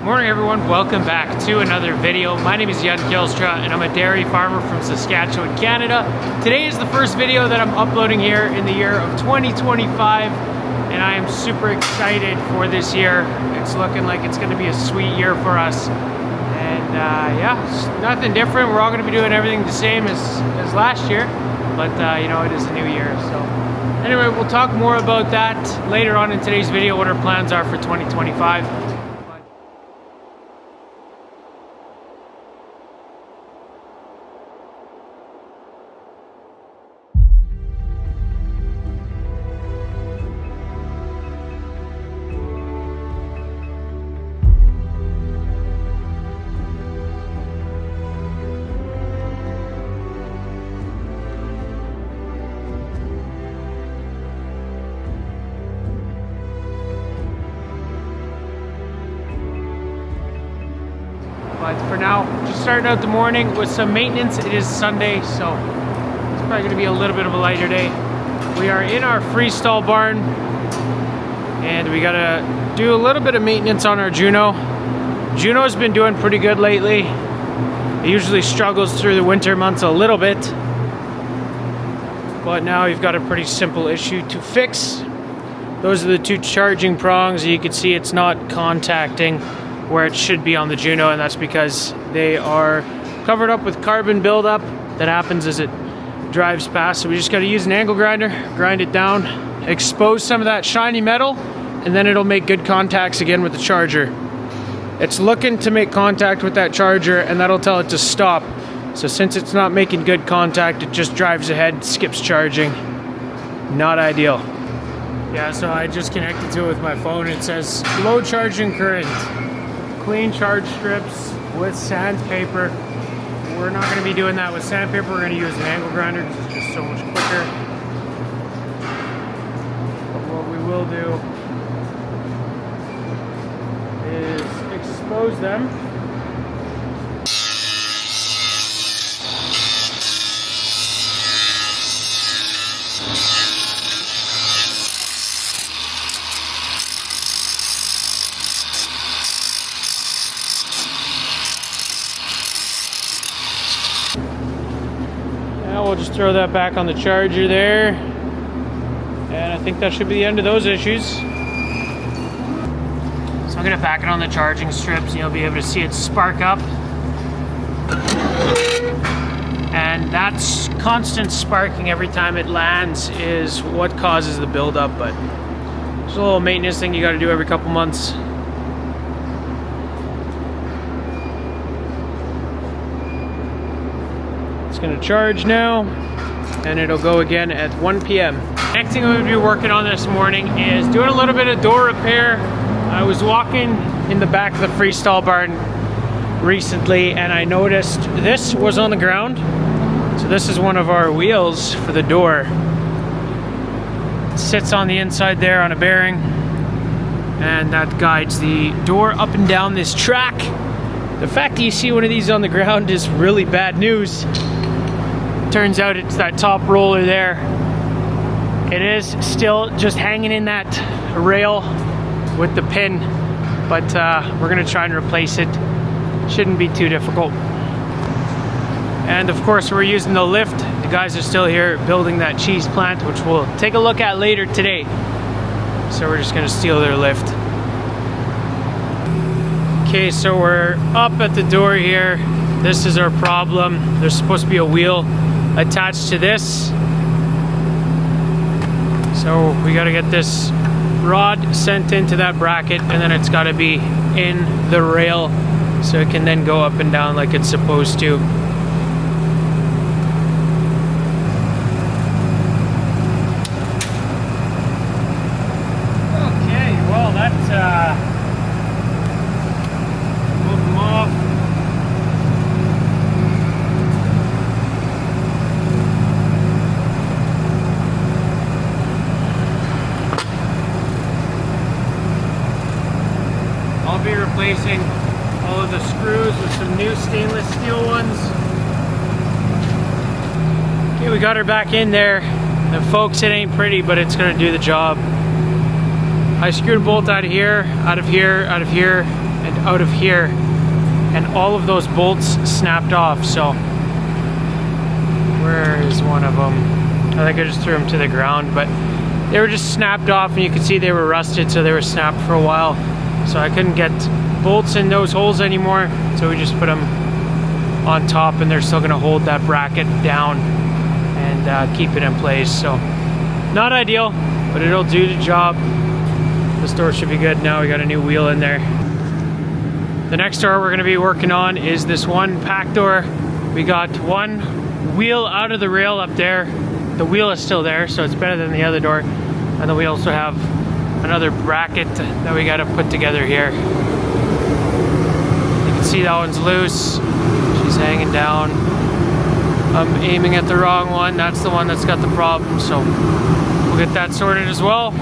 Morning everyone, welcome back to another video. My name is Sk and I'm a dairy farmer from Saskatchewan, Canada. Today is the first video that I'm uploading here in the year of 2025 and I am super excited for this year. It's looking like it's going to be a sweet year for us. And yeah, it's nothing different. We're all going to be doing everything the same as last year, but you know, it is a new year. So anyway, we'll talk more about that later on in today's video, what our plans are for 2025. But for now, just starting out the morning with some maintenance. It is Sunday, so it's probably going to be a little bit of a lighter day. We are in our freestall barn, and we got to do a little bit of maintenance on our Juno. Juno's been doing pretty good lately. It usually struggles through the winter months a little bit, but now we've got a pretty simple issue to fix. Those are the two charging prongs. You can see it's not contacting where it should be on the Juno, and that's because they are covered up with carbon buildup that happens as it drives past. So we just got to use an angle grinder, grind it down, expose some of that shiny metal, and then it'll make good contacts again with the charger. It's looking to make contact with that charger, and that'll tell it to stop. So since it's not making good contact, it just drives ahead, skips charging. Not ideal. Yeah, so I just connected to it with my phone. It says low charging current. Clean charge strips with sandpaper. We're not going to be doing that with sandpaper. We're going to use an angle grinder because it's just so much quicker. But what we will do is expose them. Now we'll just throw that back on the charger there, and I think that should be the end of those issues. So I'm going to pack it on the charging strips, and you'll be able to see it spark up. And that's constant sparking every time it lands is what causes the buildup, but it's a little maintenance thing you got to do every couple months. Going to charge now, and it'll go again at 1 p.m. Next thing I'm going to be working on this morning is doing a little bit of door repair. I was walking in the back of the freestall barn recently, and I noticed this was on the ground. So this is one of our wheels for the door. It sits on the inside there on a bearing, and that guides the door up and down this track. The fact that you see one of these on the ground is really bad news. Turns out it's that top roller there. It is still just hanging in that rail with the pin, but we're gonna try and replace it. Shouldn't be too difficult. And of course we're using the lift. The guys are still here building that cheese plant, which we'll take a look at later today. So we're just gonna steal their lift. Okay, so we're up at the door here. This is our problem. There's supposed to be a wheel attached to this. So we got to get this rod sent into that bracket, and then it's got to be in the rail so it can then go up and down like it's supposed to. Okay, well that's move them off. I'll be replacing all of the screws with some new stainless steel ones. Okay, we got her back in there. And folks, it ain't pretty, but it's gonna do the job. I screwed a bolt out of here, out of here, out of here, and out of here, and all of those bolts snapped off. So where is one of them? I think I just threw them to the ground, but they were just snapped off, and you could see they were rusted, so they were snapped for a while. So I couldn't get bolts in those holes anymore, so we just put them on top, and they're still going to hold that bracket down and keep it in place. So not ideal, but it'll do the job. This door should be good now. We got a new wheel in there. The next door we're going to be working on is this one pack door. We got one wheel out of the rail up there. The wheel is still there, so it's better than the other door. And then we also have another bracket that we got to put together here. You can see that one's loose. She's hanging down. I'm aiming at the wrong one. That's the one that's got the problem, so we'll get that sorted as well.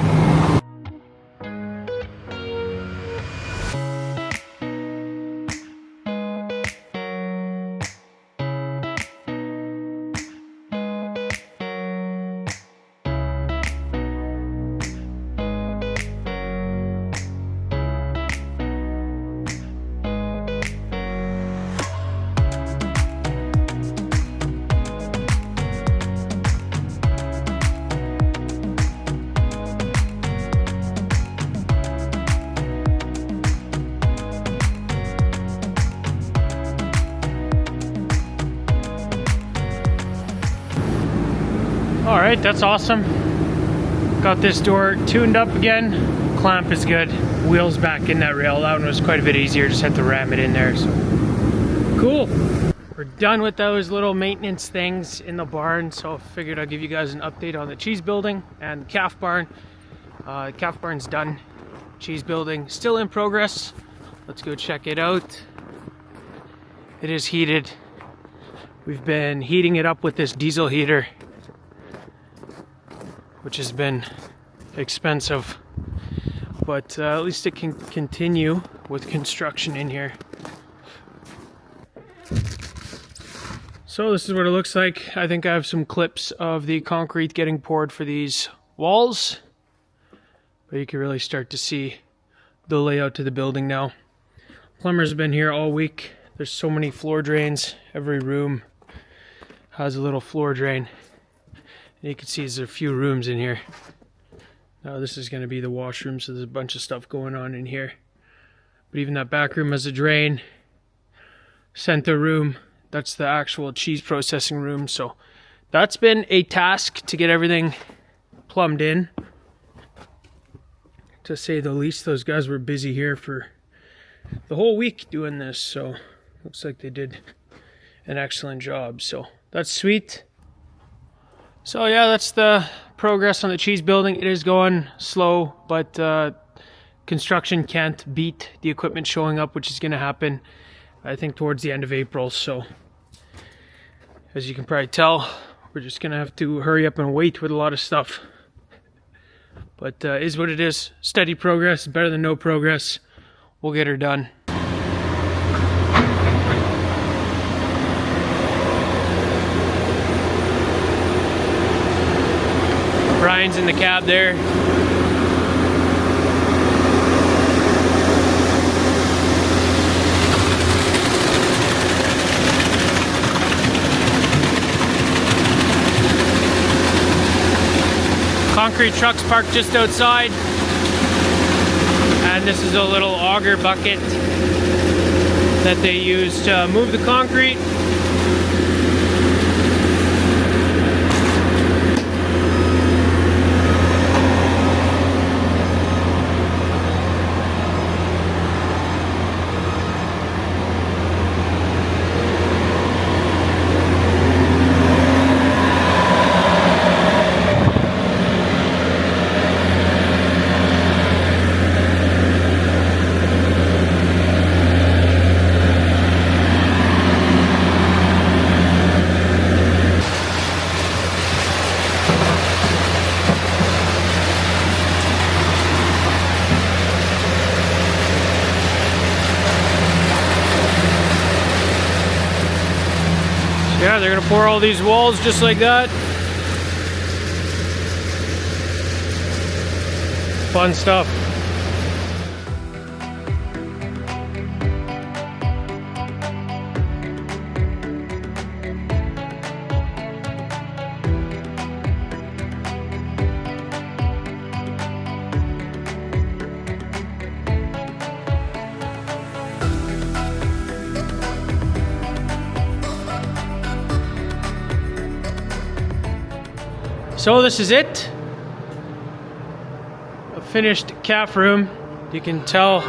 Alright, that's awesome. Got this door tuned up again. Clamp is good. Wheels back in that rail. That one was quite a bit easier. Just had to ram it in there. So cool. We're done with those little maintenance things in the barn. So I figured I'd give you guys an update on the cheese building and the calf barn. Calf barn's done. Cheese building still in progress. Let's go check it out. It is heated. We've been heating it up with this diesel heater, which has been expensive, but at least it can continue with construction in here. So this is what it looks like. I think I have some clips of the concrete getting poured for these walls, but you can really start to see the layout to the building now. Plumber's been here all week. There's so many floor drains. Every room has a little floor drain. You can see there's a few rooms in here. Now this is going to be the washroom, so there's a bunch of stuff going on in here. But even that back room has a drain. Center room, that's the actual cheese processing room. So that's been a task to get everything plumbed in, to say the least. Those guys were busy here for the whole week doing this, so looks like they did an excellent job. So that's sweet. So yeah, that's the progress on the cheese building. It is going slow, but construction can't beat the equipment showing up, which is going to happen, I think, towards the end of April. So as you can probably tell, we're just going to have to hurry up and wait with a lot of stuff. But is what it is. Steady progress, better than no progress. We'll get her done. Brian's in the cab there. Concrete truck's parked just outside. And this is a little auger bucket that they use to move the concrete. Yeah, they're gonna pour all these walls just like that. Fun stuff. So this is it. A finished calf room. You can tell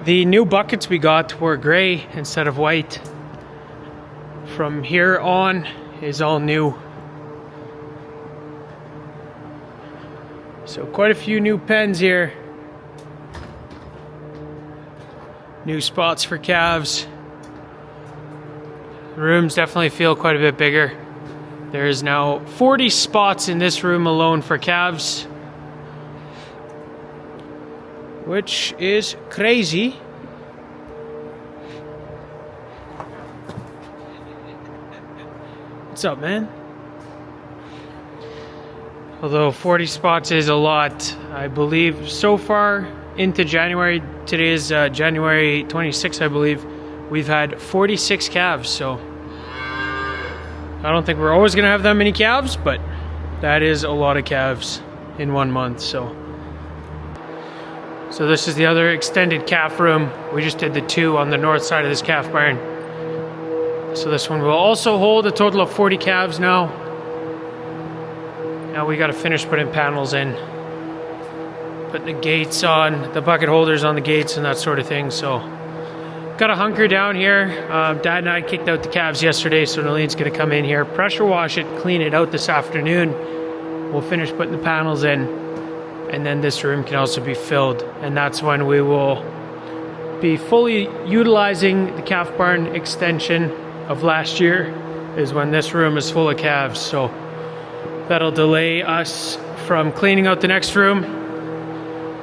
the new buckets we got were gray instead of white. From here on is all new. So quite a few new pens here. New spots for calves. The rooms definitely feel quite a bit bigger. There is now 40 spots in this room alone for calves, which is crazy. What's up, man? Although 40 spots is a lot, I believe so far into January, today is January 26th, I believe, we've had 46 calves, so I don't think we're always going to have that many calves, but that is a lot of calves in 1 month. So this is the other extended calf room. We just did the 2 on the north side of this calf barn. So this one will also hold a total of 40 calves now. Now we got to finish putting panels in, putting the gates on, the bucket holders on the gates and that sort of thing. So got to hunker down here. Dad and I kicked out the calves yesterday, so Neline's going to come in here, pressure wash it, clean it out this afternoon. We'll finish putting the panels in, and then this room can also be filled. And that's when we will be fully utilizing the calf barn extension of last year, is when this room is full of calves. So that'll delay us from cleaning out the next room,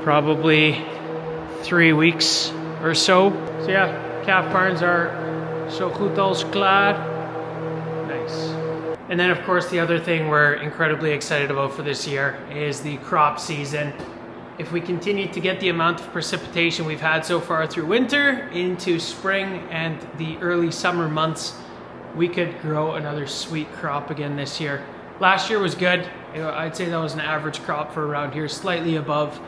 probably 3 weeks or so. So yeah, calf barns are so goed als klaar. Nice. And then of course the other thing we're incredibly excited about for this year is the crop season. If we continue to get the amount of precipitation we've had so far through winter into spring and the early summer months, we could grow another sweet crop again this year. Last year was good. I'd say that was an average crop for around here, slightly above,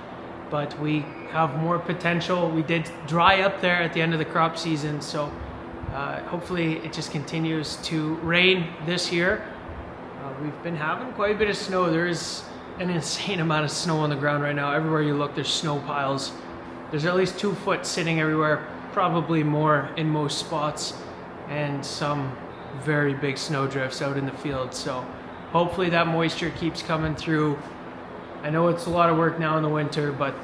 but we have more potential. We did dry up there at the end of the crop season, so hopefully it just continues to rain this year. We've been having quite a bit of snow. There is an insane amount of snow on the ground right now. Everywhere you look, there's snow piles. There's at least 2 foot sitting everywhere, probably more in most spots, and some very big snow drifts out in the field. So hopefully that moisture keeps coming through. I know it's a lot of work now in the winter, but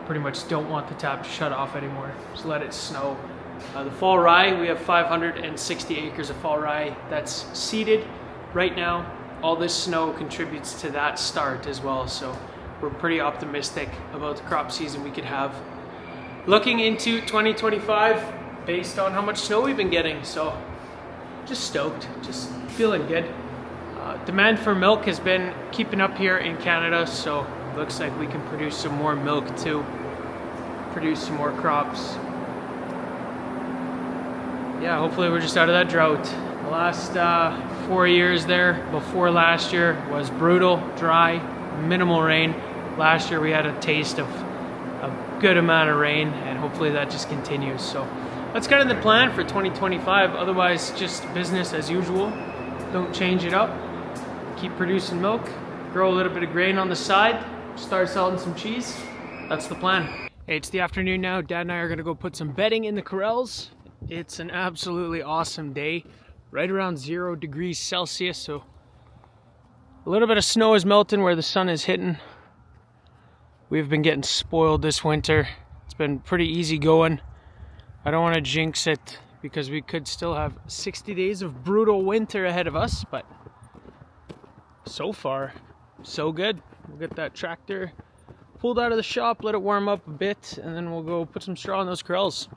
pretty much don't want the tap to shut off anymore. Just let it snow. The fall rye, we have 560 acres of fall rye that's seeded right now. All this snow contributes to that start as well, so we're pretty optimistic about the crop season we could have looking into 2025 based on how much snow we've been getting. So just stoked, just feeling good. Demand for milk has been keeping up here in Canada, so looks like we can produce some more milk too, produce some more crops. Yeah, hopefully we're just out of that drought. The last 4 years there before last year was brutal, dry, minimal rain. Last year we had a taste of a good amount of rain, and hopefully that just continues. So that's kind of the plan for 2025. Otherwise, just business as usual. Don't change it up. Keep producing milk, grow a little bit of grain on the side, start selling some cheese. That's the plan. Hey, it's the afternoon now. Dad and I are gonna go put some bedding in the corrals. It's an absolutely awesome day, right around 0 degrees Celsius, so a little bit of snow is melting where the sun is hitting. We've been getting spoiled this winter. It's been pretty easy going. I don't want to jinx it because we could still have 60 days of brutal winter ahead of us, but so far, so good. We'll get that tractor pulled out of the shop, let it warm up a bit, and then we'll go put some straw in those corrals.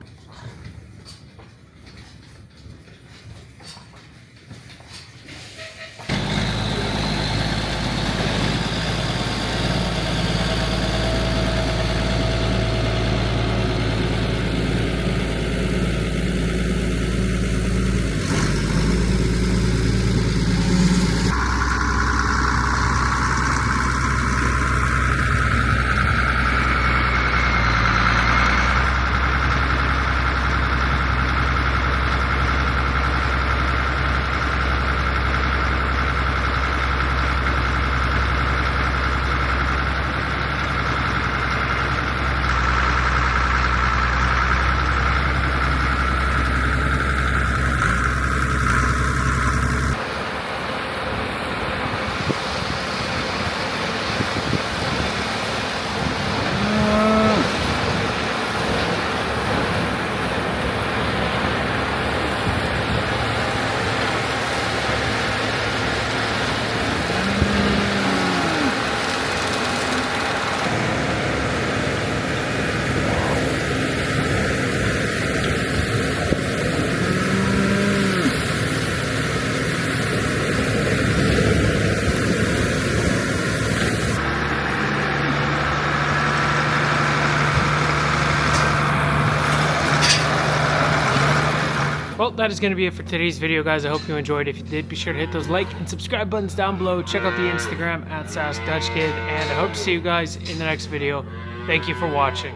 Well, that is going to be it for today's video, guys. I hope you enjoyed. If you did, be sure to hit those like and subscribe buttons down below. Check out the Instagram at SaskDutchKid, and I hope to see you guys in the next video. Thank you for watching.